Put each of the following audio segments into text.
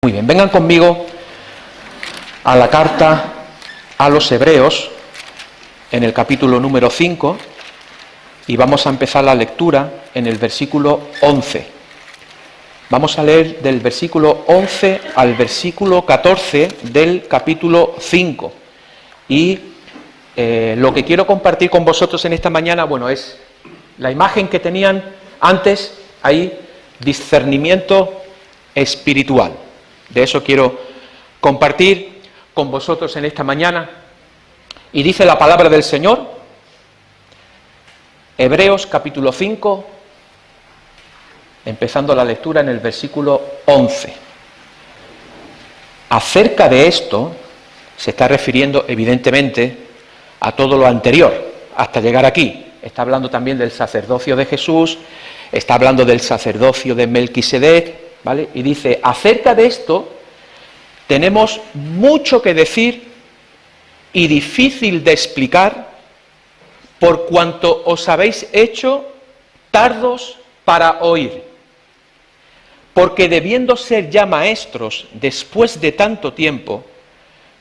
Muy bien, vengan conmigo a la carta a los Hebreos, en el capítulo número 5, y vamos a empezar la lectura en el versículo 11. Vamos a leer del versículo 11 al versículo 14 del capítulo 5. Y lo que quiero compartir con vosotros en esta mañana, bueno, es la imagen que tenían antes, ahí, discernimiento espiritual. De eso quiero compartir con vosotros en esta mañana. Y dice la palabra del Señor, Hebreos capítulo 5, empezando la lectura en el versículo 11. Acerca de esto, se está refiriendo evidentemente a todo lo anterior, hasta llegar aquí. Está hablando también del sacerdocio de Jesús, está hablando del sacerdocio de Melquisedec, ¿vale? Y dice, acerca de esto tenemos mucho que decir y difícil de explicar, por cuanto os habéis hecho tardos para oír. Porque debiendo ser ya maestros después de tanto tiempo,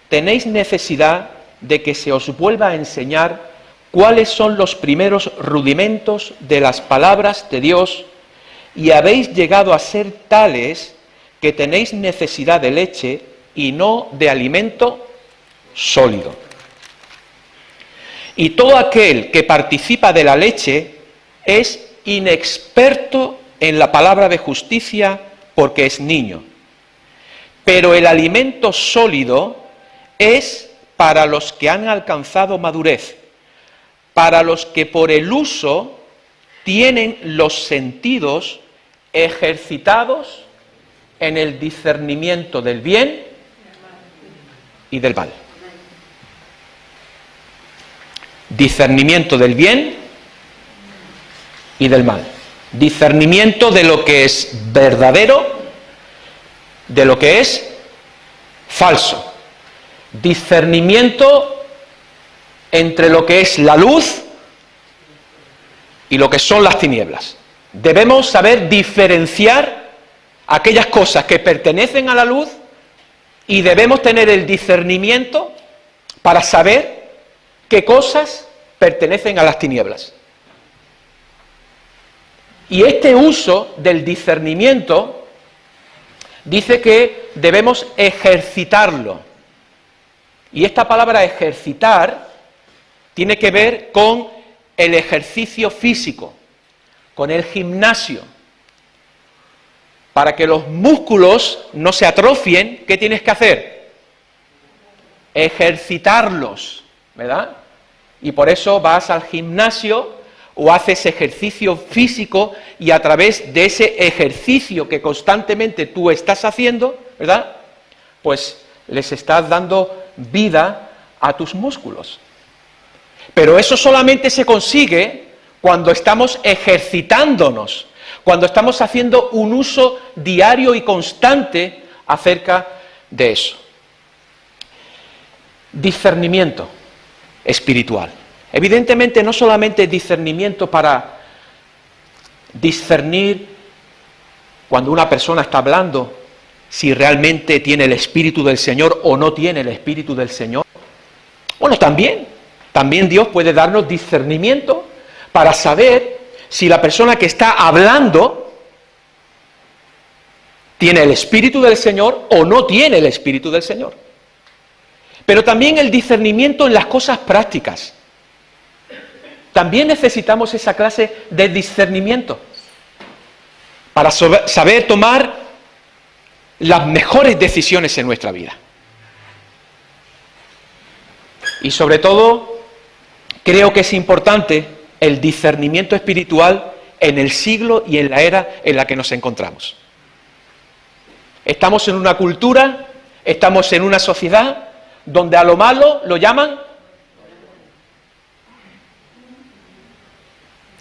tenéis necesidad de que se os vuelva a enseñar cuáles son los primeros rudimentos de las palabras de Dios, y habéis llegado a ser tales que tenéis necesidad de leche y no de alimento sólido. Y todo aquel que participa de la leche es inexperto en la palabra de justicia porque es niño. Pero el alimento sólido es para los que han alcanzado madurez, para los que por el uso tienen los sentidos ejercitados en el discernimiento del bien y del mal. Discernimiento del bien y del mal. Discernimiento de lo que es verdadero, de lo que es falso. Discernimiento entre lo que es la luz y lo que son las tinieblas. Debemos saber diferenciar aquellas cosas que pertenecen a la luz y debemos tener el discernimiento para saber qué cosas pertenecen a las tinieblas. Y este uso del discernimiento dice que debemos ejercitarlo. Y esta palabra ejercitar tiene que ver con el ejercicio físico, con el gimnasio. Para que los músculos no se atrofien, ¿qué tienes que hacer? Ejercitarlos, ¿verdad? Y por eso vas al gimnasio o haces ejercicio físico y a través de ese ejercicio que constantemente tú estás haciendo, ¿verdad? Pues les estás dando vida a tus músculos. Pero eso solamente se consigue cuando estamos ejercitándonos, cuando estamos haciendo un uso diario y constante acerca de eso. Discernimiento espiritual. Evidentemente no solamente discernimiento para discernir cuando una persona está hablando si realmente tiene el Espíritu del Señor o no tiene el Espíritu del Señor. Bueno, también Dios puede darnos discernimiento para saber si la persona que está hablando tiene el Espíritu del Señor o no tiene el Espíritu del Señor. Pero también el discernimiento en las cosas prácticas. También necesitamos esa clase de discernimiento para saber tomar las mejores decisiones en nuestra vida. Y sobre todo, creo que es importante el discernimiento espiritual en el siglo y en la era en la que nos encontramos. Estamos en una cultura, estamos en una sociedad donde a lo malo lo llaman...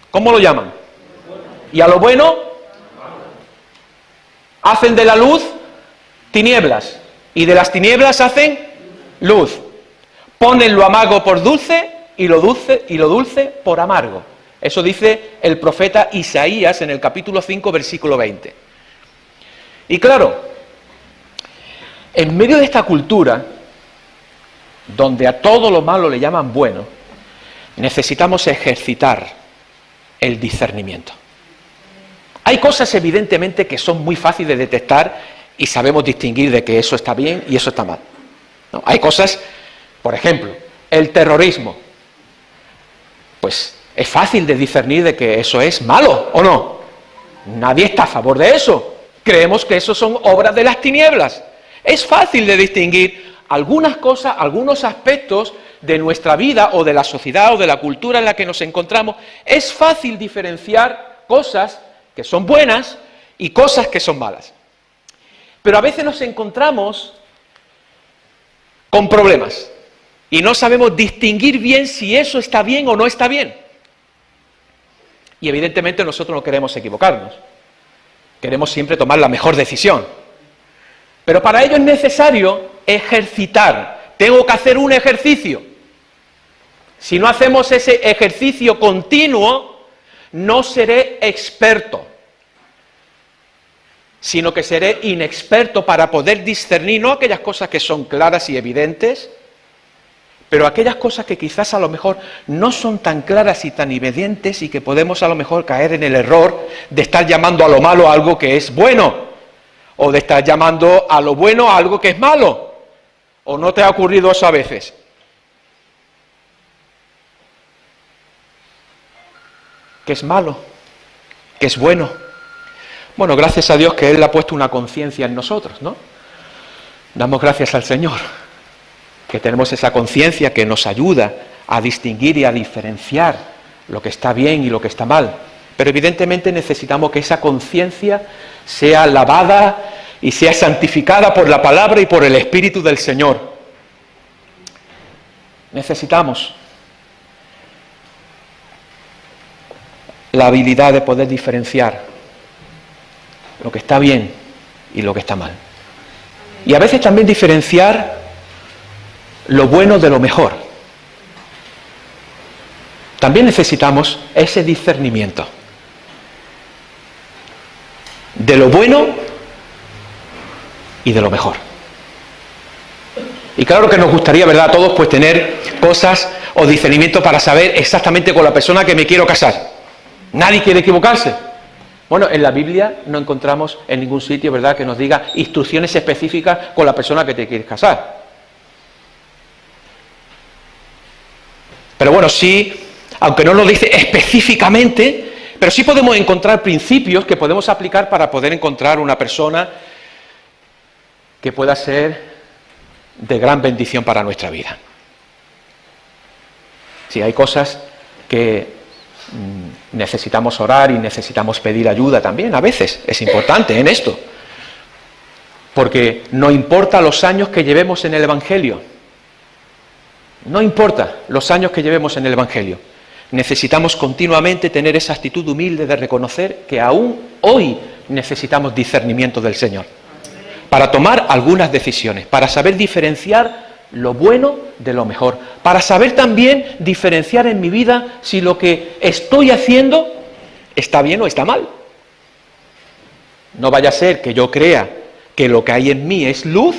¿Cómo lo llaman? Y a lo bueno hacen de la luz tinieblas y de las tinieblas hacen luz. Ponen lo amargo por dulce y lo dulce por amargo. Eso dice el profeta Isaías en el capítulo 5, versículo 20. Y claro, En medio de esta cultura, donde a todo lo malo le llaman bueno, necesitamos ejercitar el discernimiento. Hay cosas evidentemente que son muy fáciles de detectar y sabemos distinguir de que eso está bien y eso está mal, ¿no? Hay cosas, por ejemplo, el terrorismo. Pues es fácil de discernir de que eso es malo, ¿o no? Nadie está a favor de eso. Creemos que eso son obras de las tinieblas. Es fácil de distinguir algunas cosas, algunos aspectos de nuestra vida o de la sociedad o de la cultura en la que nos encontramos. Es fácil diferenciar cosas que son buenas y cosas que son malas. Pero a veces nos encontramos con problemas y no sabemos distinguir bien si eso está bien o no está bien. Y evidentemente nosotros no queremos equivocarnos. Queremos siempre tomar la mejor decisión. Pero para ello es necesario ejercitar. Tengo que hacer un ejercicio. Si no hacemos ese ejercicio continuo, no seré experto, sino que seré inexperto para poder discernir no aquellas cosas que son claras y evidentes, pero aquellas cosas que quizás a lo mejor no son tan claras y tan evidentes y que podemos a lo mejor caer en el error de estar llamando a lo malo algo que es bueno, o de estar llamando a lo bueno algo que es malo. ¿O no te ha ocurrido eso a veces? ¿Qué es malo? ¿Qué es bueno? Bueno, gracias a Dios que Él ha puesto una conciencia en nosotros, ¿no? Damos gracias al Señor, que tenemos esa conciencia que nos ayuda a distinguir y a diferenciar lo que está bien y lo que está mal. Pero evidentemente necesitamos que esa conciencia sea lavada y sea santificada por la palabra y por el Espíritu del Señor. Necesitamos la habilidad de poder diferenciar lo que está bien y lo que está mal. Y a veces también diferenciar lo bueno de lo mejor. También necesitamos ese discernimiento de lo bueno y de lo mejor. Y claro que nos gustaría, ¿verdad?, a todos pues tener cosas o discernimiento para saber exactamente con la persona que me quiero casar. Nadie quiere equivocarse. Bueno, en la Biblia no encontramos en ningún sitio, ¿verdad?, que nos diga instrucciones específicas con la persona que te quieres casar. Pero bueno, sí, aunque no lo dice específicamente, pero sí podemos encontrar principios que podemos aplicar para poder encontrar una persona que pueda ser de gran bendición para nuestra vida. Sí, hay cosas que necesitamos orar y necesitamos pedir ayuda también, a veces es importante en esto, porque no importa los años que llevemos en el Evangelio, no importa los años que llevemos en el Evangelio, necesitamos continuamente tener esa actitud humilde de reconocer que aún hoy necesitamos discernimiento del Señor, para tomar algunas decisiones, para saber diferenciar lo bueno de lo mejor, para saber también diferenciar en mi vida si lo que estoy haciendo está bien o está mal. No vaya a ser que yo crea que lo que hay en mí es luz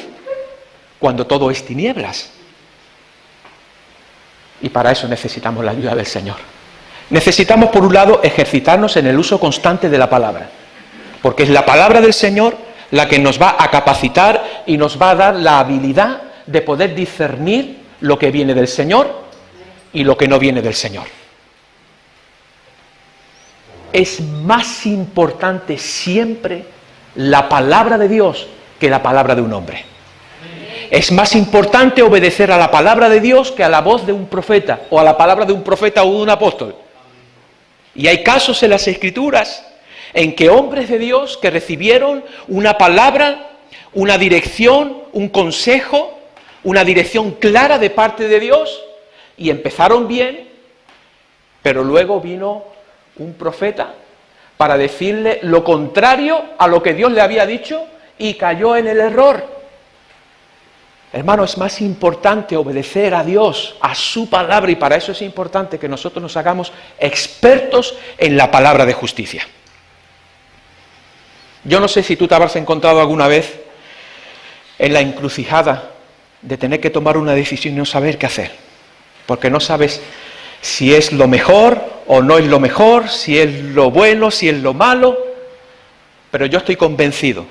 cuando todo es tinieblas. Y para eso necesitamos la ayuda del Señor. Necesitamos, por un lado, ejercitarnos en el uso constante de la palabra, porque es la palabra del Señor la que nos va a capacitar y nos va a dar la habilidad de poder discernir lo que viene del Señor y lo que no viene del Señor. Es más importante siempre la palabra de Dios que la palabra de un hombre. Es más importante obedecer a la palabra de Dios que a la voz de un profeta, o a la palabra de un profeta o de un apóstol. Y hay casos en las Escrituras en que hombres de Dios que recibieron una palabra, una dirección, un consejo, una dirección clara de parte de Dios, y empezaron bien, pero luego vino un profeta para decirle lo contrario a lo que Dios le había dicho y cayó en el error. Hermano, es más importante obedecer a Dios, a su palabra, y para eso es importante que nosotros nos hagamos expertos en la palabra de justicia. Yo no sé si tú te habrás encontrado alguna vez en la encrucijada de tener que tomar una decisión y no saber qué hacer, porque no sabes si es lo mejor o no es lo mejor, si es lo bueno, si es lo malo, pero yo estoy convencido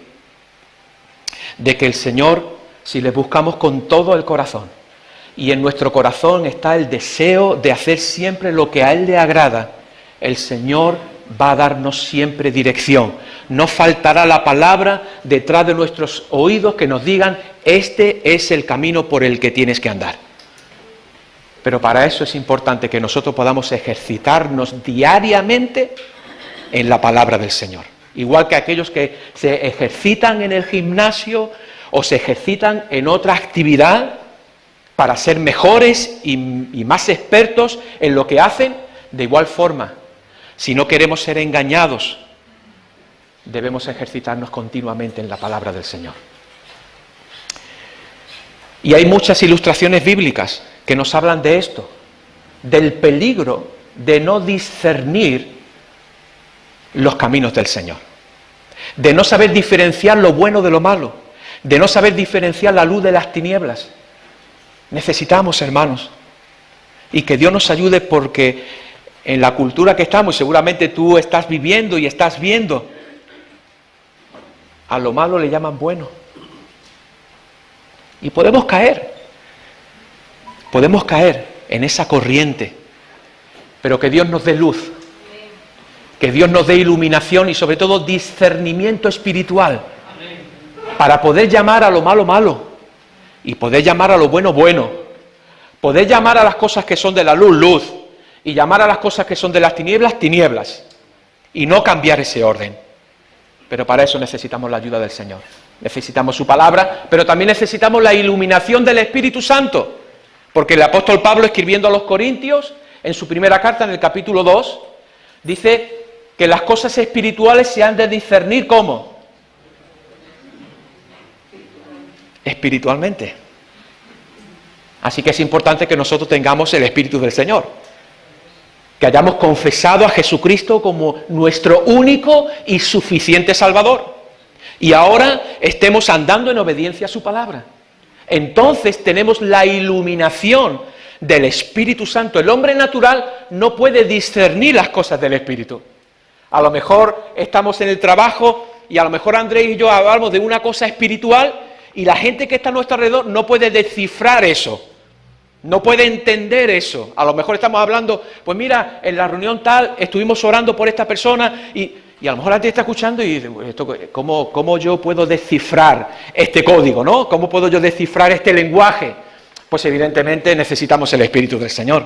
de que el Señor, si le buscamos con todo el corazón, y en nuestro corazón está el deseo de hacer siempre lo que a Él le agrada, el Señor va a darnos siempre dirección. No faltará la palabra detrás de nuestros oídos que nos digan, este es el camino por el que tienes que andar. Pero para eso es importante que nosotros podamos ejercitarnos diariamente en la palabra del Señor. Igual que aquellos que se ejercitan en el gimnasio o se ejercitan en otra actividad para ser mejores y más expertos en lo que hacen, de igual forma, si no queremos ser engañados, debemos ejercitarnos continuamente en la palabra del Señor. Y hay muchas ilustraciones bíblicas que nos hablan de esto, del peligro de no discernir los caminos del Señor, de no saber diferenciar lo bueno de lo malo, de no saber diferenciar la luz de las tinieblas. Necesitamos, hermanos, y que Dios nos ayude, porque en la cultura que estamos, seguramente tú estás viviendo y estás viendo, a lo malo le llaman bueno. Y podemos caer en esa corriente, pero que Dios nos dé luz, que Dios nos dé iluminación y sobre todo discernimiento espiritual, para poder llamar a lo malo malo y poder llamar a lo bueno bueno, poder llamar a las cosas que son de la luz luz y llamar a las cosas que son de las tinieblas tinieblas, y no cambiar ese orden. Pero para eso necesitamos la ayuda del Señor, necesitamos su palabra, pero también necesitamos la iluminación del Espíritu Santo, porque el apóstol Pablo, escribiendo a los Corintios, en su primera carta, en el capítulo 2, dice que las cosas espirituales se han de discernir, ¿cómo? Espiritualmente. Así que es importante que nosotros tengamos el Espíritu del Señor, que hayamos confesado a Jesucristo como nuestro único y suficiente Salvador, y ahora estemos andando en obediencia a su palabra. Entonces tenemos la iluminación del Espíritu Santo. El hombre natural no puede discernir las cosas del Espíritu. A lo mejor estamos en el trabajo y a lo mejor Andrés y yo hablamos de una cosa espiritual y la gente que está a nuestro alrededor no puede descifrar eso. No puede entender eso. A lo mejor estamos hablando, pues mira, en la reunión tal, estuvimos orando por esta persona y a lo mejor alguien está escuchando y dice, ¿cómo yo puedo descifrar este código, no? ¿Cómo puedo yo descifrar este lenguaje? Pues evidentemente necesitamos el Espíritu del Señor.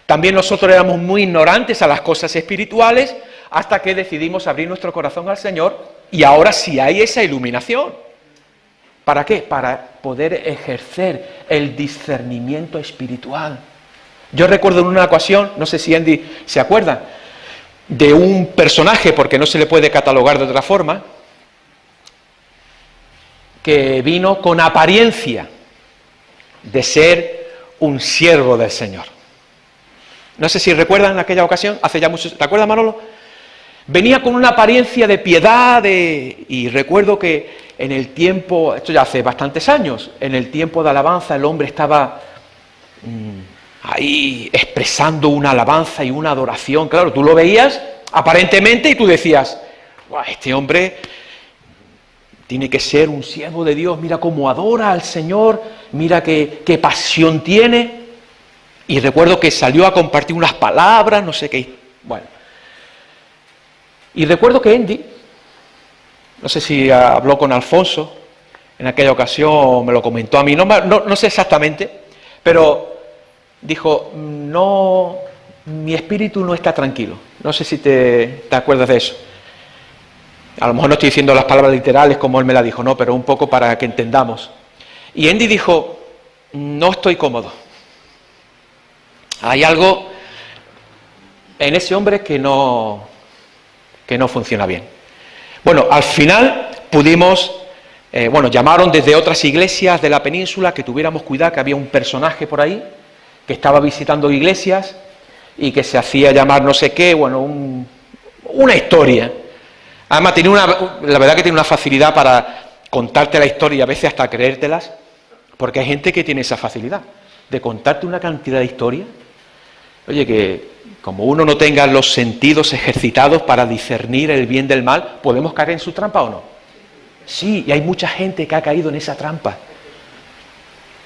También nosotros éramos muy ignorantes a las cosas espirituales hasta que decidimos abrir nuestro corazón al Señor y ahora sí hay esa iluminación. ¿Para qué? Para poder ejercer el discernimiento espiritual. Yo recuerdo en una ocasión, no sé si Andy se acuerda, de un personaje, porque no se le puede catalogar de otra forma, que vino con apariencia de ser un siervo del Señor. No sé si recuerdan aquella ocasión, hace ya mucho, ¿te acuerdas, Manolo? Venía con una apariencia de piedad, y recuerdo que en el tiempo, esto ya hace bastantes años, en el tiempo de alabanza el hombre estaba ahí expresando una alabanza y una adoración. Claro, tú lo veías aparentemente y tú decías, este hombre tiene que ser un siervo de Dios, mira cómo adora al Señor, mira qué pasión tiene. Y recuerdo que salió a compartir unas palabras, no sé qué, bueno. Y recuerdo que Andy, no sé si habló con Alfonso, en aquella ocasión me lo comentó a mí, no sé exactamente, pero dijo, no, mi espíritu no está tranquilo. No sé si te acuerdas de eso. A lo mejor no estoy diciendo las palabras literales como él me la dijo, no, pero un poco para que entendamos. Y Andy dijo, no estoy cómodo. Hay algo en ese hombre que no funciona bien. Bueno, al final pudimos, llamaron desde otras iglesias de la península que tuviéramos cuidado, que había un personaje por ahí que estaba visitando iglesias y que se hacía llamar no sé qué, una historia. Además, la verdad que tiene una facilidad para contarte la historia y a veces hasta creértelas, porque hay gente que tiene esa facilidad de contarte una cantidad de historias. Oye, que como uno no tenga los sentidos ejercitados para discernir el bien del mal, ¿podemos caer en su trampa o no? Sí, y hay mucha gente que ha caído en esa trampa,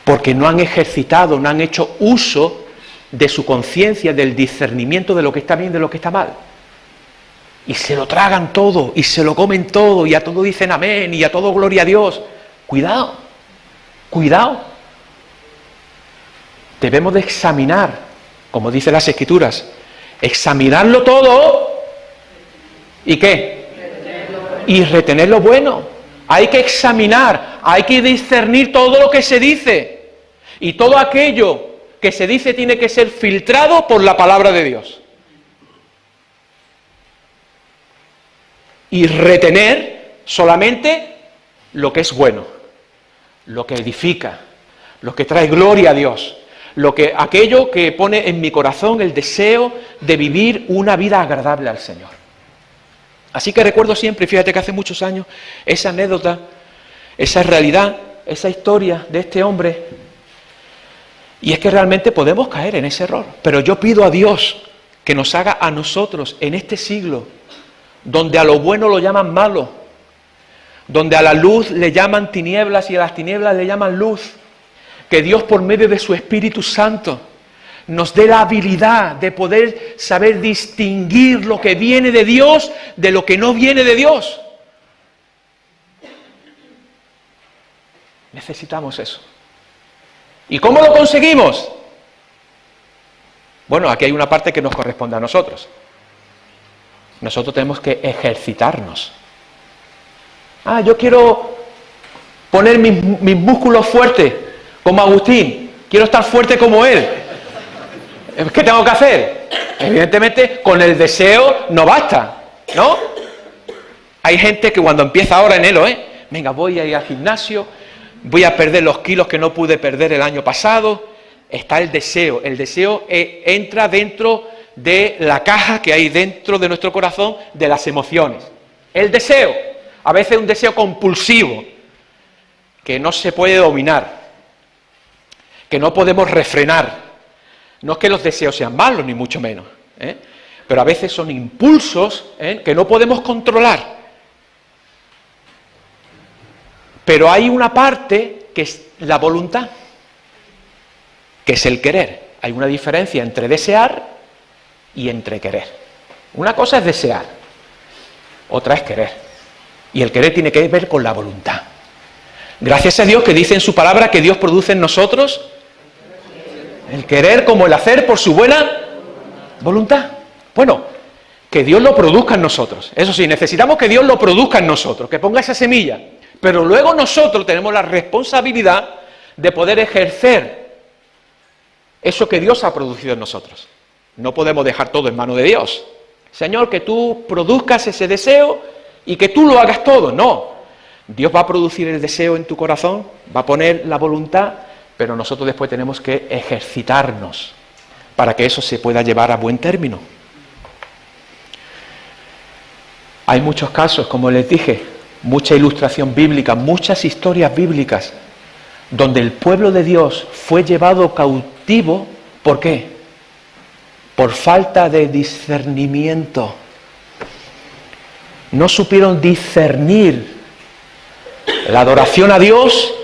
porque no han ejercitado, no han hecho uso de su conciencia, del discernimiento de lo que está bien, de lo que está mal. Y se lo tragan todo, y se lo comen todo, y a todo dicen amén, y a todo gloria a Dios. Cuidado, cuidado. Debemos de examinar, como dicen las Escrituras, examinarlo todo, ¿y qué? Y retener lo bueno. Hay que examinar, hay que discernir todo lo que se dice. Y todo aquello que se dice tiene que ser filtrado por la palabra de Dios. Y retener solamente lo que es bueno, lo que edifica, lo que trae gloria a Dios, aquello que pone en mi corazón el deseo de vivir una vida agradable al Señor. Así que recuerdo siempre, fíjate que hace muchos años, esa anécdota, esa realidad, esa historia de este hombre, y es que realmente podemos caer en ese error. Pero yo pido a Dios que nos haga a nosotros en este siglo, donde a lo bueno lo llaman malo, donde a la luz le llaman tinieblas y a las tinieblas le llaman luz, que Dios por medio de su Espíritu Santo nos dé la habilidad de poder saber distinguir lo que viene de Dios de lo que no viene de Dios. Necesitamos eso. ¿Y cómo lo conseguimos? Bueno, aquí hay una parte que nos corresponde a nosotros. Nosotros tenemos que ejercitarnos. Yo quiero poner mis músculos fuertes, como Agustín. Quiero estar fuerte como él. ¿Qué tengo que hacer? Evidentemente, con el deseo no basta, ¿no? Hay gente que cuando empieza ahora enero, venga, voy a ir al gimnasio, voy a perder los kilos que no pude perder el año pasado. Está el deseo. El deseo entra dentro de la caja que hay dentro de nuestro corazón de las emociones. El deseo, a veces un deseo compulsivo, que no se puede dominar, que no podemos refrenar. No es que los deseos sean malos, ni mucho menos, pero a veces son impulsos que no podemos controlar. Pero hay una parte que es la voluntad, que es el querer. Hay una diferencia entre desear y entre querer. Una cosa es desear, otra es querer. Y el querer tiene que ver con la voluntad. Gracias a Dios que dice en su palabra que Dios produce en nosotros el querer como el hacer por su buena voluntad. Bueno, que Dios lo produzca en nosotros. Eso sí, necesitamos que Dios lo produzca en nosotros, que ponga esa semilla. Pero luego nosotros tenemos la responsabilidad de poder ejercer eso que Dios ha producido en nosotros. No podemos dejar todo en manos de Dios. Señor, que tú produzcas ese deseo y que tú lo hagas todo. No. Dios va a producir el deseo en tu corazón, va a poner la voluntad, pero nosotros después tenemos que ejercitarnos para que eso se pueda llevar a buen término. Hay muchos casos, como les dije, mucha ilustración bíblica, muchas historias bíblicas, donde el pueblo de Dios fue llevado cautivo. ¿Por qué? Por falta de discernimiento. No supieron discernir la adoración a Dios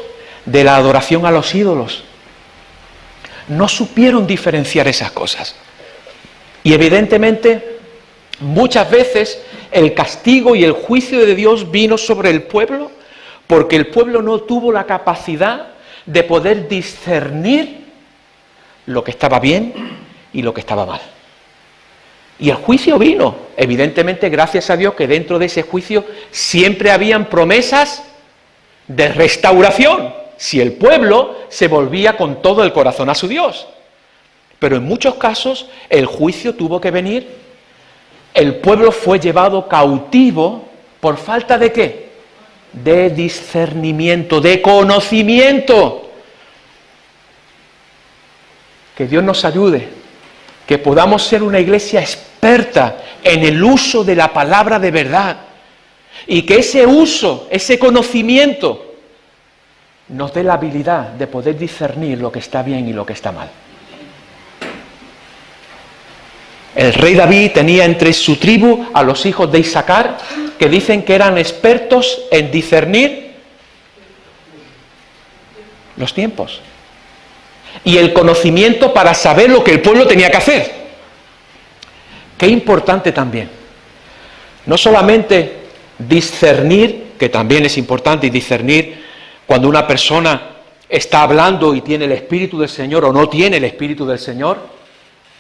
de la adoración a los ídolos. No supieron diferenciar esas cosas. Y evidentemente, muchas veces el castigo y el juicio de Dios vino sobre el pueblo porque el pueblo no tuvo la capacidad de poder discernir lo que estaba bien y lo que estaba mal. Y el juicio vino, evidentemente, gracias a Dios que dentro de ese juicio siempre habían promesas de restauración, si el pueblo se volvía con todo el corazón a su Dios. Pero en muchos casos el juicio tuvo que venir, el pueblo fue llevado cautivo por falta de ¿qué? De discernimiento, de conocimiento. Que Dios nos ayude, que podamos ser una iglesia experta en el uso de la palabra de verdad, Y que ese uso, ese conocimiento, nos dé la habilidad de poder discernir lo que está bien y lo que está mal. El rey David tenía entre su tribu a los hijos de Isaacar, que dicen que eran expertos en discernir los tiempos y el conocimiento para saber lo que el pueblo tenía que hacer. Qué importante también, no solamente discernir, que también es importante, y discernir cuando una persona está hablando y tiene el Espíritu del Señor o no tiene el Espíritu del Señor,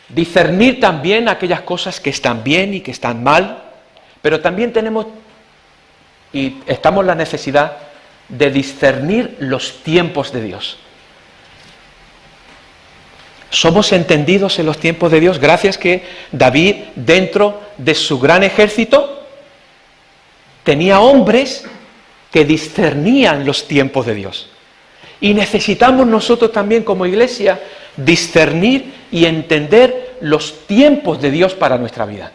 discernir también aquellas cosas que están bien y que están mal, pero también tenemos y estamos en la necesidad de discernir los tiempos de Dios. Somos entendidos en los tiempos de Dios gracias que David, dentro de su gran ejército, tenía hombres que discernían los tiempos de Dios. Y necesitamos nosotros también como iglesia discernir y entender los tiempos de Dios para nuestra vida.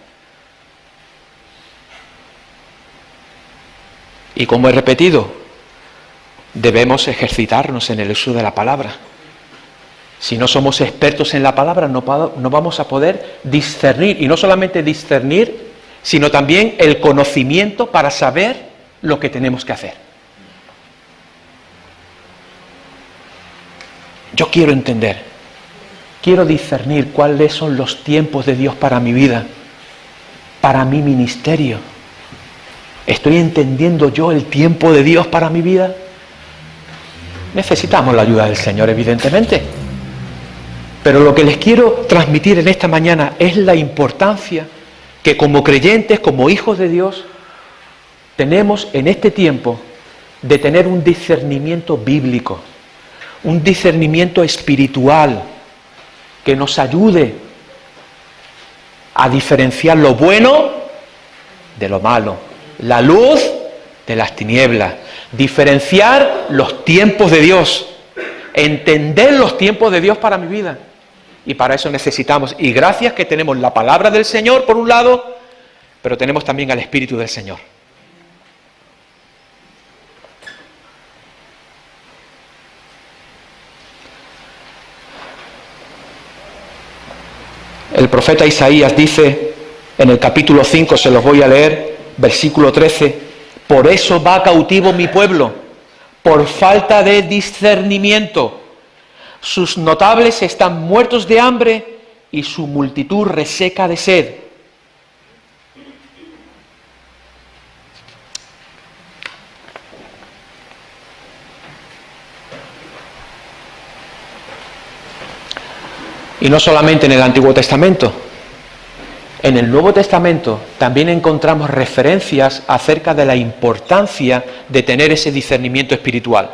Y como he repetido, debemos ejercitarnos en el uso de la palabra. Si no somos expertos en la palabra, no vamos a poder discernir, y no solamente discernir, sino también el conocimiento para saber lo que tenemos que hacer. Yo quiero entender, quiero discernir cuáles son los tiempos de Dios para mi vida, para mi ministerio. ¿Estoy entendiendo yo el tiempo de Dios para mi vida? Necesitamos la ayuda del Señor, evidentemente. Pero lo que les quiero transmitir en esta mañana es la importancia que como creyentes, como hijos de Dios, tenemos en este tiempo de tener un discernimiento bíblico, un discernimiento espiritual que nos ayude a diferenciar lo bueno de lo malo, la luz de las tinieblas, diferenciar los tiempos de Dios, entender los tiempos de Dios para mi vida. Y para eso necesitamos, y gracias que tenemos la palabra del Señor por un lado, pero tenemos también al Espíritu del Señor. El profeta Isaías dice en el capítulo 5, se los voy a leer, versículo 13, por eso va cautivo mi pueblo, por falta de discernimiento. Sus notables están muertos de hambre y su multitud reseca de sed. Y no solamente en el Antiguo Testamento, en el Nuevo Testamento también encontramos referencias acerca de la importancia de tener ese discernimiento espiritual.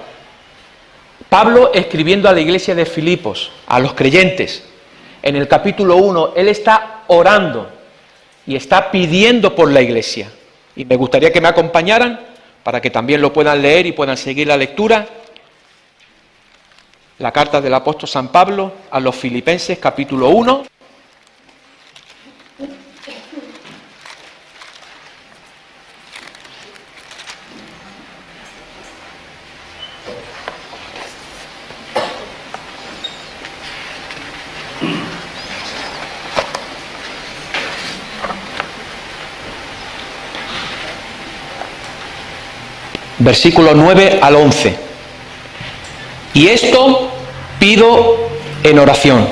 Pablo, escribiendo a la iglesia de Filipos, a los creyentes, en el capítulo 1, él está orando y está pidiendo por la iglesia. Y me gustaría que me acompañaran para que también lo puedan leer y puedan seguir la lectura. La carta del apóstol San Pablo a los Filipenses, capítulo 1. Versículo 9 al 11. Y esto pido en oración,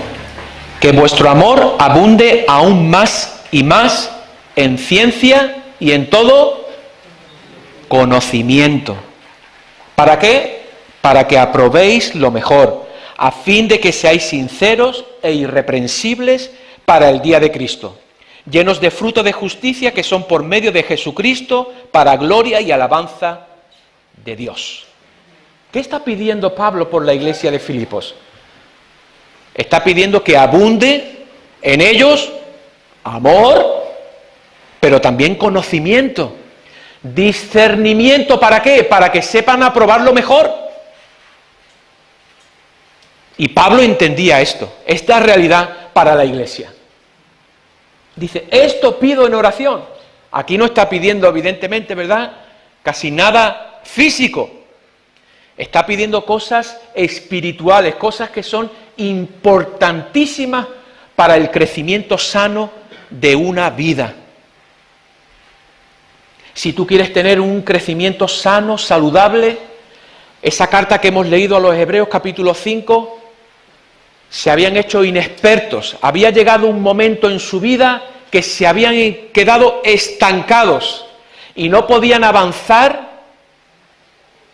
que vuestro amor abunde aún más y más en ciencia y en todo conocimiento. ¿Para qué? Para que aprobéis lo mejor, a fin de que seáis sinceros e irreprensibles para el día de Cristo, llenos de fruto de justicia que son por medio de Jesucristo, para gloria y alabanza de Dios. ¿Qué está pidiendo Pablo por la iglesia de Filipos? Está pidiendo que abunde en ellos amor, pero también conocimiento, discernimiento. ¿Para qué? Para que sepan aprobarlo mejor. Y Pablo entendía esto, esta realidad para la iglesia. Dice, esto pido en oración. Aquí no está pidiendo, evidentemente, ¿verdad?, casi nada físico. Está pidiendo cosas espirituales, cosas que son importantísimas para el crecimiento sano de una vida. Si tú quieres tener un crecimiento sano, saludable, esa carta que hemos leído a los Hebreos capítulo 5, se habían hecho inexpertos, había llegado un momento en su vida que se habían quedado estancados y no podían avanzar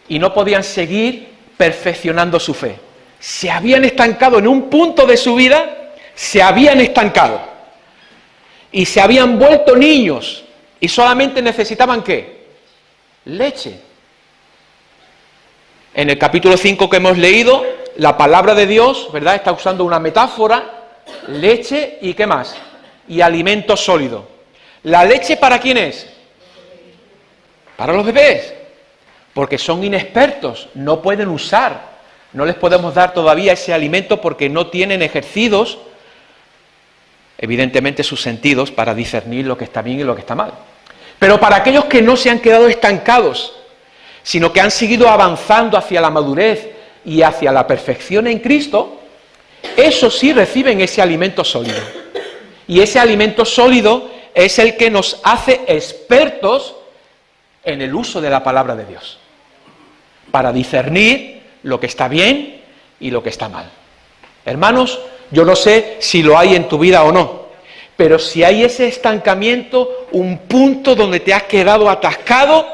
y no podían seguir perfeccionando su fe. Se habían estancado en un punto de su vida, se habían estancado y se habían vuelto niños y solamente necesitaban ¿qué? Leche. En el capítulo 5 que hemos leído, la palabra de Dios, ¿verdad?, está usando una metáfora, leche y ¿qué más? Y alimento sólido. ¿La leche para quién es? Para los bebés, porque son inexpertos, no pueden usar, no les podemos dar todavía ese alimento porque no tienen ejercidos, evidentemente, sus sentidos para discernir lo que está bien y lo que está mal. Pero para aquellos que no se han quedado estancados, sino que han seguido avanzando hacia la madurez y hacia la perfección en Cristo, esos sí reciben ese alimento sólido. Y ese alimento sólido es el que nos hace expertos en el uso de la palabra de Dios, para discernir lo que está bien y lo que está mal. Hermanos, yo no sé si lo hay en tu vida o no, pero si hay ese estancamiento, un punto donde te has quedado atascado,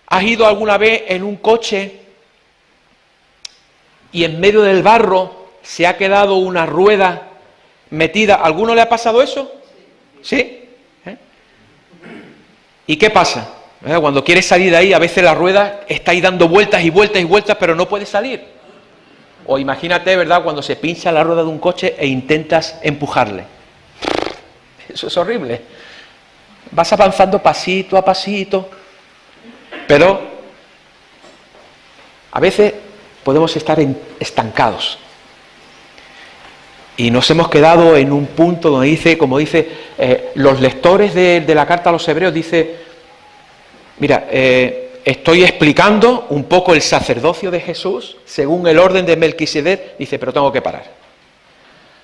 ¿has ido alguna vez en un coche y en medio del barro se ha quedado una rueda metida? ¿A alguno le ha pasado eso? ¿Sí? ¿Y qué pasa? Cuando quieres salir de ahí, a veces la rueda está ahí dando vueltas y vueltas y vueltas, pero no puede salir. O imagínate, ¿verdad?, cuando se pincha la rueda de un coche e intentas empujarle. Eso es horrible. Vas avanzando pasito a pasito, pero a veces podemos estar estancados. Y nos hemos quedado en un punto donde dice, como dice los lectores de la carta a los Hebreos, dice, mira, estoy explicando un poco el sacerdocio de Jesús según el orden de Melquisedec, dice, pero tengo que parar.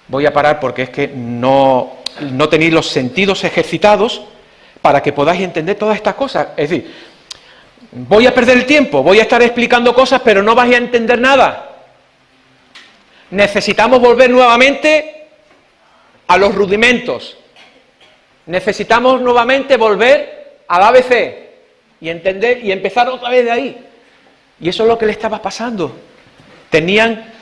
Voy a parar porque es que no tenéis los sentidos ejercitados para que podáis entender todas estas cosas. Es decir, voy a perder el tiempo, voy a estar explicando cosas, pero no vais a entender nada. Necesitamos volver nuevamente a los rudimentos. Necesitamos nuevamente volver al ABC y entender y empezar otra vez de ahí. Y eso es lo que le estaba pasando. Tenían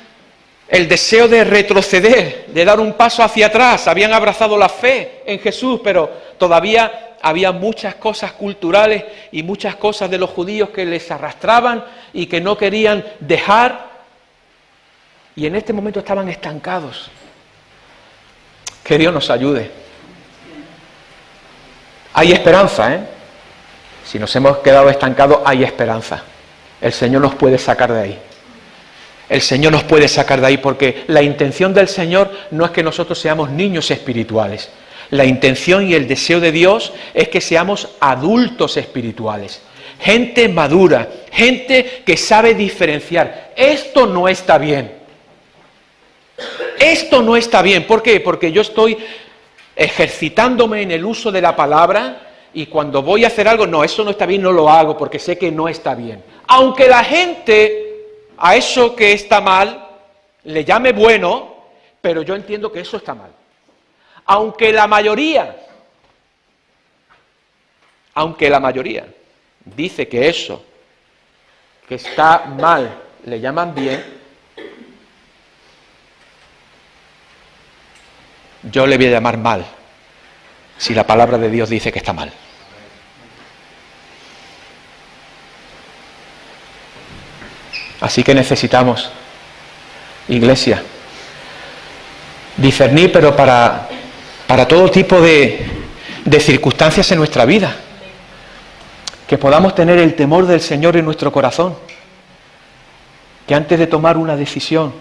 el deseo de retroceder, de dar un paso hacia atrás. Habían abrazado la fe en Jesús, pero todavía había muchas cosas culturales y muchas cosas de los judíos que les arrastraban y que no querían dejar. Y en este momento estaban estancados. Que Dios nos ayude. Hay esperanza, ¿eh? Si nos hemos quedado estancados, hay esperanza. El Señor nos puede sacar de ahí. El Señor nos puede sacar de ahí porque la intención del Señor no es que nosotros seamos niños espirituales. La intención y el deseo de Dios es que seamos adultos espirituales. Gente madura, gente que sabe diferenciar. Esto no está bien. Esto no está bien. ¿Por qué? Porque yo estoy ejercitándome en el uso de la palabra y cuando voy a hacer algo, no, eso no está bien, no lo hago porque sé que no está bien. Aunque la gente a eso que está mal le llame bueno, pero yo entiendo que eso está mal. Aunque la mayoría dice que eso que está mal le llaman bien, yo le voy a llamar mal, si la palabra de Dios dice que está mal. Así que necesitamos, iglesia, discernir, pero para todo tipo de circunstancias en nuestra vida. Que podamos tener el temor del Señor en nuestro corazón. Que antes de tomar una decisión,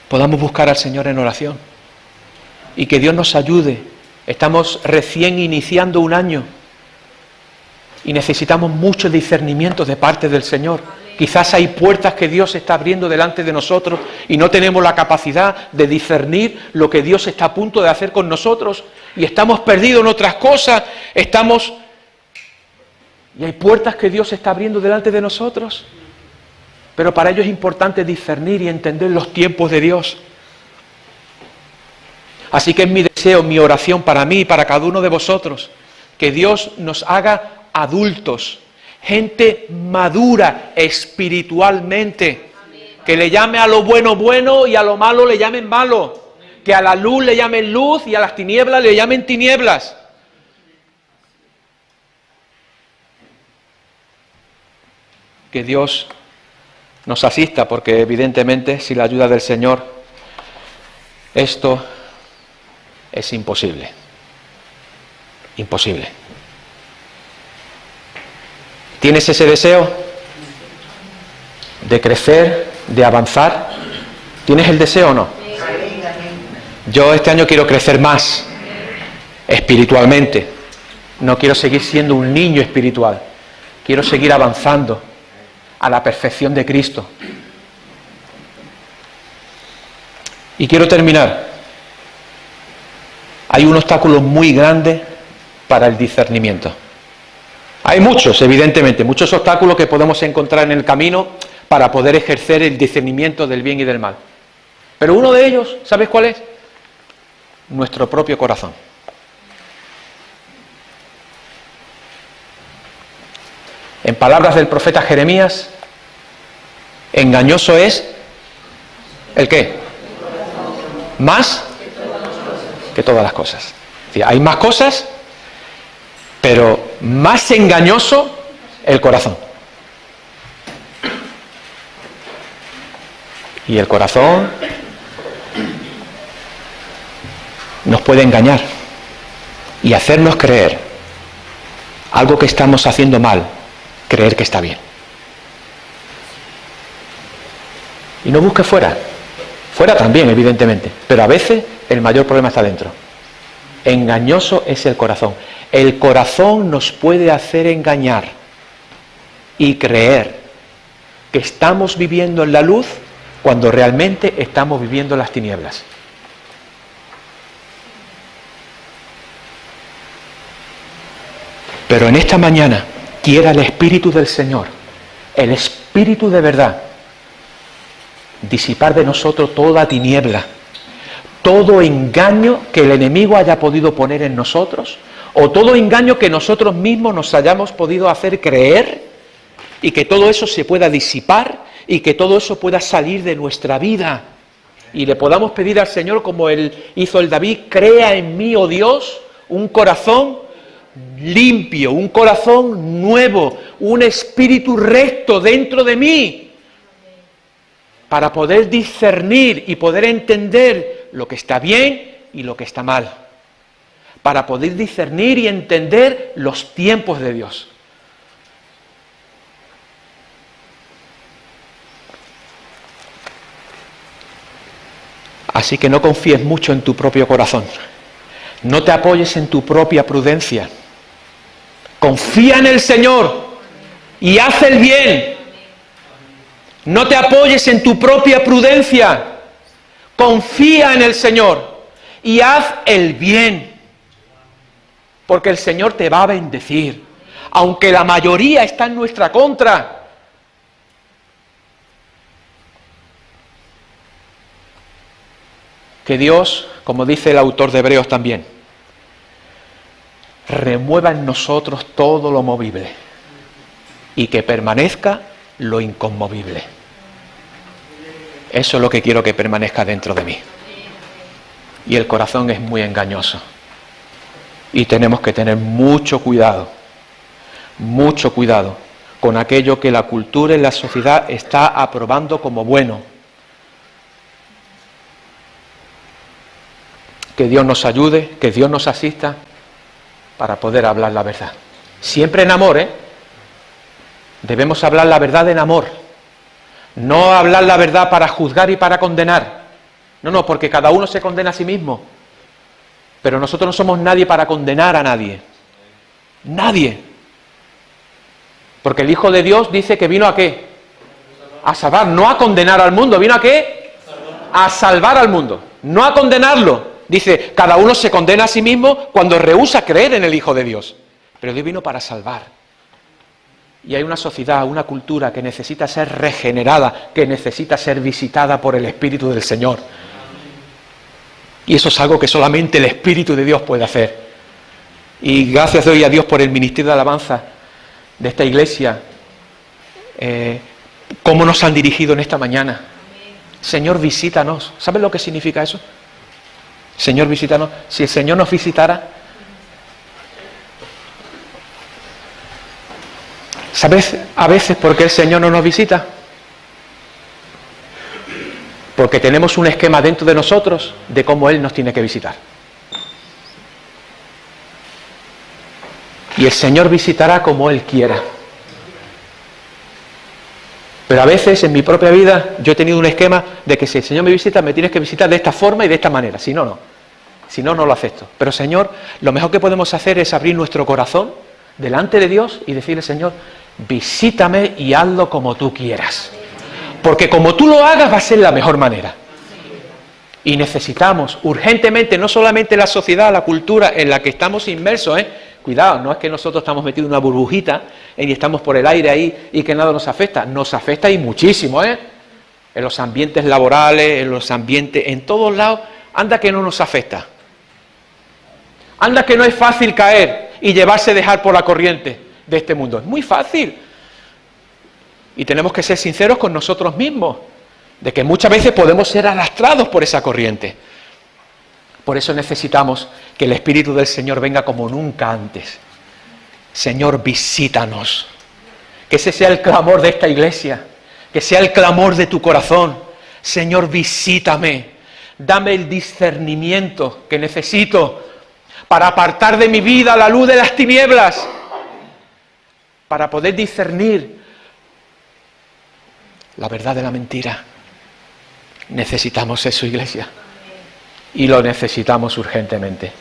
podamos buscar al Señor en oración. Y que Dios nos ayude. Estamos recién iniciando un año. Y necesitamos mucho discernimiento de parte del Señor. Quizás hay puertas que Dios está abriendo delante de nosotros y no tenemos la capacidad de discernir lo que Dios está a punto de hacer con nosotros. Y estamos perdidos en otras cosas. Y hay puertas que Dios está abriendo delante de nosotros. Pero para ello es importante discernir y entender los tiempos de Dios. Así que es mi deseo, mi oración para mí y para cada uno de vosotros, que Dios nos haga adultos, gente madura espiritualmente, que le llame a lo bueno bueno y a lo malo le llamen malo, que a la luz le llamen luz y a las tinieblas le llamen tinieblas. Que Dios nos asista, porque evidentemente sin la ayuda del Señor esto es imposible. Imposible. ¿Tienes ese deseo de crecer, de avanzar? ¿Tienes el deseo o no? Yo este año quiero crecer más espiritualmente. No quiero seguir siendo un niño espiritual. Quiero seguir avanzando a la perfección de Cristo. Y quiero terminar. Hay un obstáculo muy grande para el discernimiento. Hay muchos, evidentemente, muchos obstáculos que podemos encontrar en el camino para poder ejercer el discernimiento del bien y del mal. Pero uno de ellos, ¿sabes cuál es? Nuestro propio corazón. En palabras del profeta Jeremías, engañoso es ¿el qué? Más que todas las cosas. Es decir, hay más cosas, pero más engañoso el corazón. Y el corazón nos puede engañar y hacernos creer algo que estamos haciendo mal, creer que está bien. Y no busque fuera. Fuera también, evidentemente, pero a veces el mayor problema está dentro. Engañoso es el corazón. El corazón nos puede hacer engañar y creer que estamos viviendo en la luz cuando realmente estamos viviendo en las tinieblas. Pero en esta mañana quiera el Espíritu del Señor, el Espíritu de verdad, disipar de nosotros toda tiniebla, todo engaño que el enemigo haya podido poner en nosotros, o todo engaño que nosotros mismos nos hayamos podido hacer creer, y que todo eso se pueda disipar, y que todo eso pueda salir de nuestra vida, y le podamos pedir al Señor, como hizo el David: crea en mí, oh Dios, un corazón limpio, un corazón nuevo, un espíritu recto dentro de mí, para poder discernir y poder entender lo que está bien y lo que está mal, para poder discernir y entender los tiempos de Dios. Así que no confíes mucho en tu propio corazón, no te apoyes en tu propia prudencia, confía en el Señor y haz el bien. No te apoyes en tu propia prudencia, confía en el Señor y haz el bien, porque el Señor te va a bendecir, aunque la mayoría está en nuestra contra. Que Dios, como dice el autor de Hebreos también, remueva en nosotros todo lo movible y que permanezca lo inconmovible. Eso es lo que quiero que permanezca dentro de mí. Y el corazón es muy engañoso. Y tenemos que tener mucho cuidado con aquello que la cultura y la sociedad está aprobando como bueno. Que Dios nos ayude, que Dios nos asista para poder hablar la verdad. Siempre en amor, ¿eh? Debemos hablar la verdad en amor. No hablar la verdad para juzgar y para condenar. No, porque cada uno se condena a sí mismo. Pero nosotros no somos nadie para condenar a nadie. Nadie. Porque el Hijo de Dios dice que vino ¿a qué? A salvar, no a condenar al mundo. ¿Vino a qué? A salvar al mundo, no a condenarlo. Dice, cada uno se condena a sí mismo cuando rehúsa creer en el Hijo de Dios. Pero Dios vino para salvar. Y hay una sociedad, una cultura que necesita ser regenerada, que necesita ser visitada por el Espíritu del Señor. Y eso es algo que solamente el Espíritu de Dios puede hacer. Y gracias doy a Dios por el ministerio de alabanza de esta iglesia. Cómo nos han dirigido en esta mañana. Señor, visítanos. ¿Sabes lo que significa eso? Señor, visítanos. Si el Señor nos visitara, ¿sabes a veces por qué el Señor no nos visita? Porque tenemos un esquema dentro de nosotros de cómo Él nos tiene que visitar. Y el Señor visitará como Él quiera. Pero a veces en mi propia vida yo he tenido un esquema de que si el Señor me visita, me tienes que visitar de esta forma y de esta manera. Si no, no. Si no, no lo acepto. Pero Señor, lo mejor que podemos hacer es abrir nuestro corazón delante de Dios y decirle, Señor, visítame y hazlo como tú quieras. Porque como tú lo hagas va a ser la mejor manera. Y necesitamos urgentemente, no solamente la sociedad, la cultura en la que estamos inmersos, cuidado, no es que nosotros estamos metidos en una burbujita y estamos por el aire ahí y que nada nos afecta y muchísimo, en los ambientes laborales, en los ambientes, en todos lados, anda que no nos afecta. Anda que no es fácil caer y llevarse dejar por la corriente de este mundo, es muy fácil. Y tenemos que ser sinceros con nosotros mismos, de que muchas veces podemos ser arrastrados por esa corriente. Por eso necesitamos que el Espíritu del Señor venga como nunca antes. Señor, visítanos. Que ese sea el clamor de esta iglesia, que sea el clamor de tu corazón. Señor, visítame. Dame el discernimiento que necesito para apartar de mi vida la luz de las tinieblas, para poder discernir la verdad de la mentira. Necesitamos eso, iglesia, y lo necesitamos urgentemente.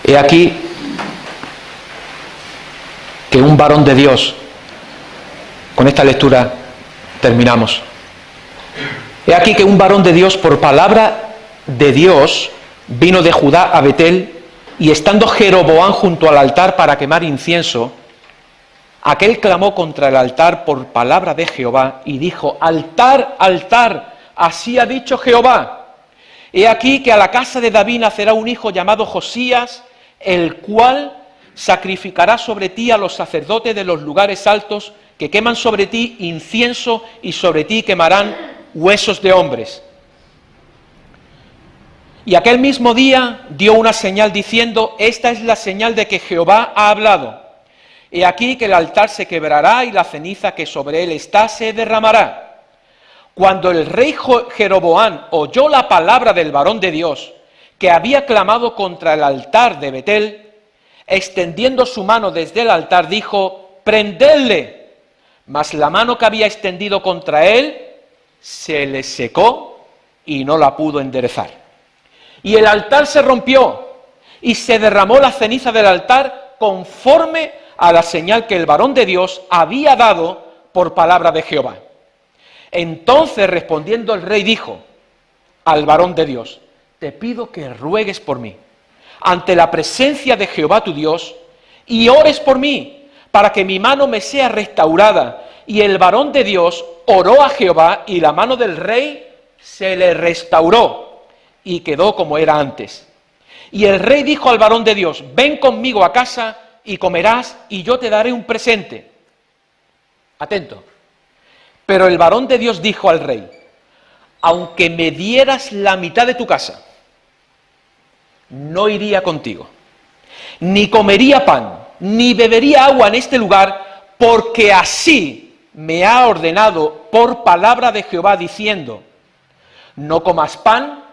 He aquí que un varón de Dios, con esta lectura terminamos. He aquí que un varón de Dios, por palabra de Dios, vino de Judá a Betel, y estando Jeroboam junto al altar para quemar incienso, aquel clamó contra el altar por palabra de Jehová, y dijo, altar, altar, así ha dicho Jehová. He aquí que a la casa de David nacerá un hijo llamado Josías, el cual sacrificará sobre ti a los sacerdotes de los lugares altos, que queman sobre ti incienso, y sobre ti quemarán huesos de hombres. Y aquel mismo día dio una señal diciendo, esta es la señal de que Jehová ha hablado. He aquí que el altar se quebrará y la ceniza que sobre él está se derramará. Cuando el rey Jeroboam oyó la palabra del varón de Dios, que había clamado contra el altar de Betel, extendiendo su mano desde el altar, dijo, prendedle. Mas la mano que había extendido contra él se le secó y no la pudo enderezar. Y el altar se rompió y se derramó la ceniza del altar conforme a la señal que el varón de Dios había dado por palabra de Jehová. Entonces respondiendo el rey dijo al varón de Dios, te pido que ruegues por mí ante la presencia de Jehová tu Dios y ores por mí para que mi mano me sea restaurada. Y el varón de Dios oró a Jehová y la mano del rey se le restauró y quedó como era antes. Y el rey dijo al varón de Dios, ven conmigo a casa y comerás y yo te daré un presente. Atento. Pero el varón de Dios dijo al rey, aunque me dieras la mitad de tu casa, no iría contigo, ni comería pan, ni bebería agua en este lugar, porque así me ha ordenado por palabra de Jehová, diciendo, no comas pan,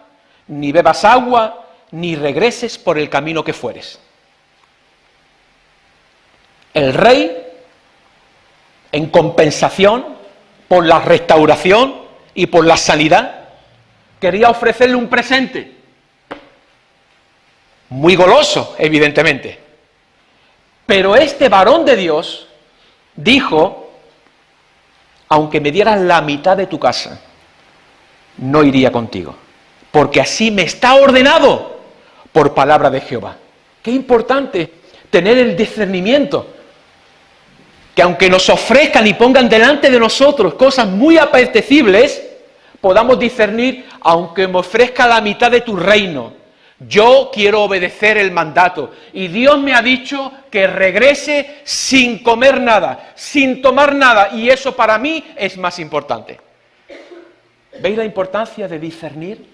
ni bebas agua, ni regreses por el camino que fueres. El rey, en compensación por la restauración y por la sanidad, quería ofrecerle un presente. Muy goloso, evidentemente. Pero este varón de Dios dijo: aunque me dieras la mitad de tu casa, no iría contigo, porque así me está ordenado por palabra de Jehová. Qué importante tener el discernimiento, que aunque nos ofrezcan y pongan delante de nosotros cosas muy apetecibles, podamos discernir: aunque me ofrezca la mitad de tu reino, yo quiero obedecer el mandato. Y Dios me ha dicho que regrese sin comer nada, sin tomar nada, y eso para mí es más importante. ¿Veis la importancia de discernir?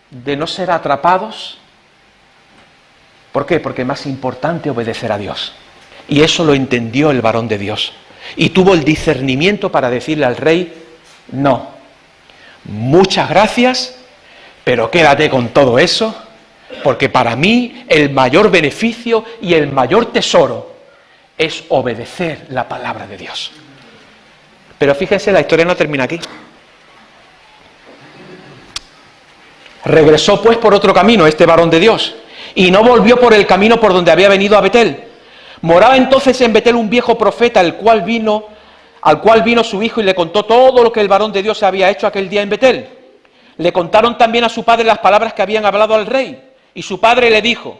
De no ser atrapados. ¿Por qué? Porque es más importante obedecer a Dios. Y eso lo entendió el varón de Dios. Y tuvo el discernimiento para decirle al rey: no, muchas gracias, pero quédate con todo eso, porque para mí el mayor beneficio y el mayor tesoro es obedecer la palabra de Dios. Pero fíjense, la historia no termina aquí. Regresó pues por otro camino este varón de Dios, y no volvió por el camino por donde había venido a Betel. Moraba entonces en Betel un viejo profeta, al cual vino su hijo y le contó todo lo que el varón de Dios había hecho aquel día en Betel. Le contaron también a su padre las palabras que habían hablado al rey, y su padre le dijo: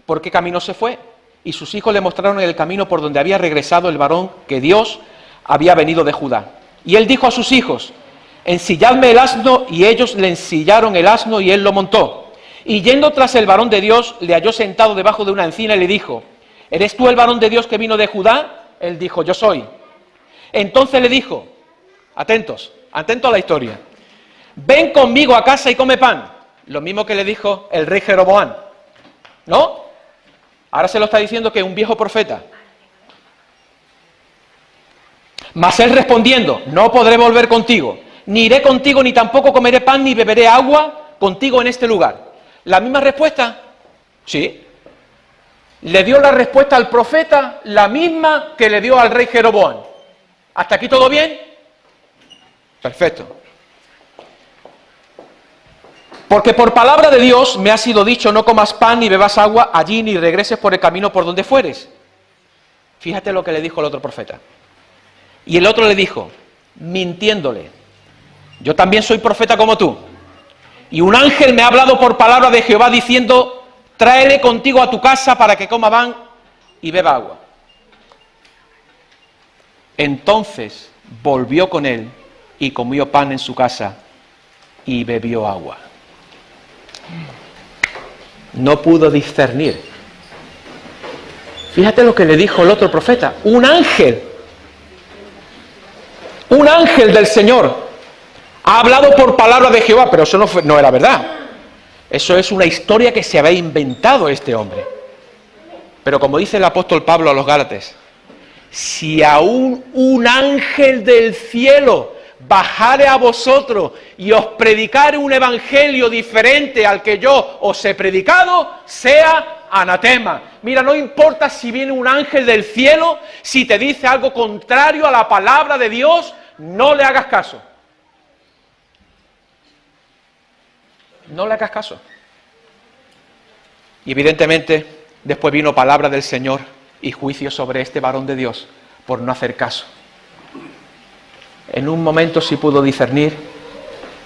¿por qué camino se fue? Y sus hijos le mostraron el camino por donde había regresado el varón que Dios había venido de Judá. Y él dijo a sus hijos: ensilladme el asno, y ellos le ensillaron el asno y él lo montó. Y yendo tras el varón de Dios, le halló sentado debajo de una encina y le dijo: ¿eres tú el varón de Dios que vino de Judá? Él dijo: yo soy. Entonces le dijo, atentos a la historia: ven conmigo a casa y come pan. Lo mismo que le dijo el rey Jeroboam, ¿no? Ahora se lo está diciendo que un viejo profeta. Mas él respondiendo: no podré volver contigo, ni iré contigo, ni tampoco comeré pan, ni beberé agua contigo en este lugar. ¿La misma respuesta? Sí. Le dio la respuesta al profeta, la misma que le dio al rey Jeroboam. ¿Hasta aquí todo bien? Perfecto. Porque por palabra de Dios me ha sido dicho: no comas pan ni bebas agua allí, ni regreses por el camino por donde fueres. Fíjate lo que le dijo el otro profeta. Y el otro le dijo, mintiéndole: yo también soy profeta como tú, y un ángel me ha hablado por palabra de Jehová diciendo: tráele contigo a tu casa para que coma pan y beba agua. Entonces volvió con él y comió pan en su casa y bebió agua. No pudo discernir. Fíjate lo que le dijo el otro profeta: un ángel del Señor ha hablado por palabra de Jehová, pero eso no era verdad. Eso es una historia que se había inventado este hombre. Pero como dice el apóstol Pablo a los Gálatas: si aún un ángel del cielo bajare a vosotros y os predicare un evangelio diferente al que yo os he predicado, sea anatema. Mira, no importa si viene un ángel del cielo, si te dice algo contrario a la palabra de Dios, no le hagas caso. No le hagas caso. Y evidentemente después vino palabra del Señor y juicio sobre este varón de Dios por no hacer caso. En un momento sí pudo discernir,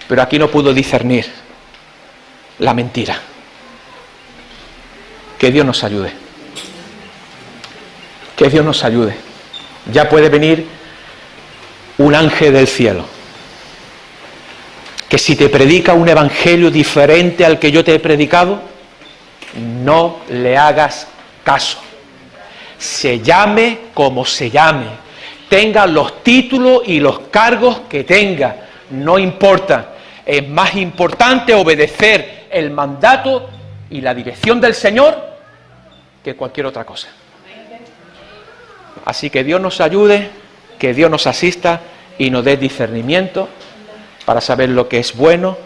pero aquí no pudo discernir la mentira. Que Dios nos ayude. Que Dios nos ayude. Ya puede venir un ángel del cielo, que si te predica un evangelio diferente al que yo te he predicado, no le hagas caso. Se llame como se llame, tenga los títulos y los cargos que tenga, no importa. Es más importante obedecer el mandato y la dirección del Señor que cualquier otra cosa. Así que Dios nos ayude, que Dios nos asista y nos dé discernimiento para saber lo que es bueno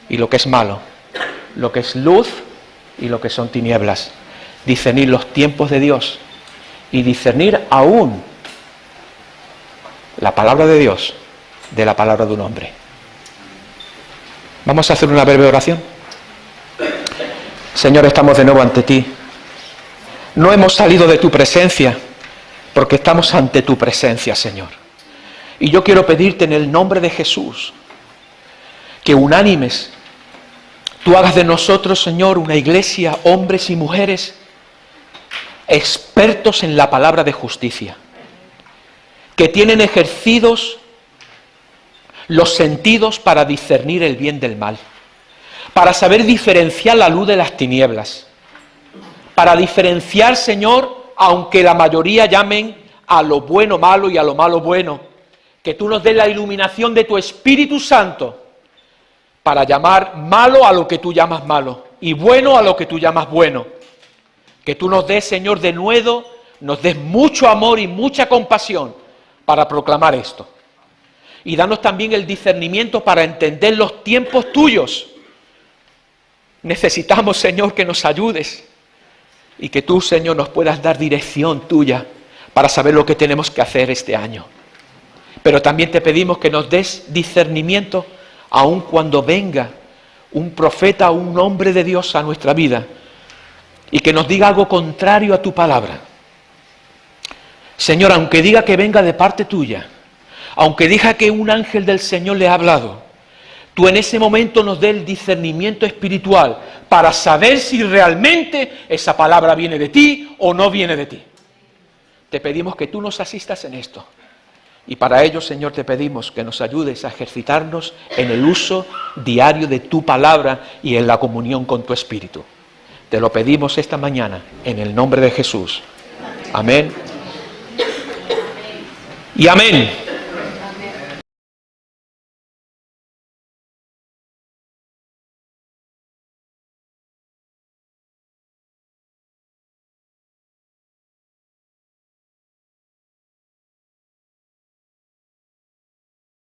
y lo que es malo, lo que es luz y lo que son tinieblas. Discernir los tiempos de Dios y discernir aún la palabra de Dios de la palabra de un hombre. Vamos a hacer una breve oración. Señor, estamos de nuevo ante ti. No hemos salido de tu presencia porque estamos ante tu presencia, Señor. Y yo quiero pedirte en el nombre de Jesús que unánimes tú hagas de nosotros, Señor, una iglesia, hombres y mujeres expertos en la palabra de justicia, que tienen ejercidos los sentidos para discernir el bien del mal, para saber diferenciar la luz de las tinieblas, para diferenciar, Señor, aunque la mayoría llamen a lo bueno malo y a lo malo bueno, que tú nos des la iluminación de tu Espíritu Santo para llamar malo a lo que tú llamas malo y bueno a lo que tú llamas bueno. Que tú nos des, Señor, de nuevo, nos des mucho amor y mucha compasión para proclamar esto. Y danos también el discernimiento para entender los tiempos tuyos. Necesitamos, Señor, que nos ayudes y que tú, Señor, nos puedas dar dirección tuya para saber lo que tenemos que hacer este año. Pero también te pedimos que nos des discernimiento aun cuando venga un profeta o un hombre de Dios a nuestra vida y que nos diga algo contrario a tu palabra. Señor, aunque diga que venga de parte tuya, aunque diga que un ángel del Señor le ha hablado, tú en ese momento nos dé el discernimiento espiritual para saber si realmente esa palabra viene de ti o no viene de ti. Te pedimos que tú nos asistas en esto. Y para ello, Señor, te pedimos que nos ayudes a ejercitarnos en el uso diario de tu palabra y en la comunión con tu Espíritu. Te lo pedimos esta mañana en el nombre de Jesús. Amén. Y amén.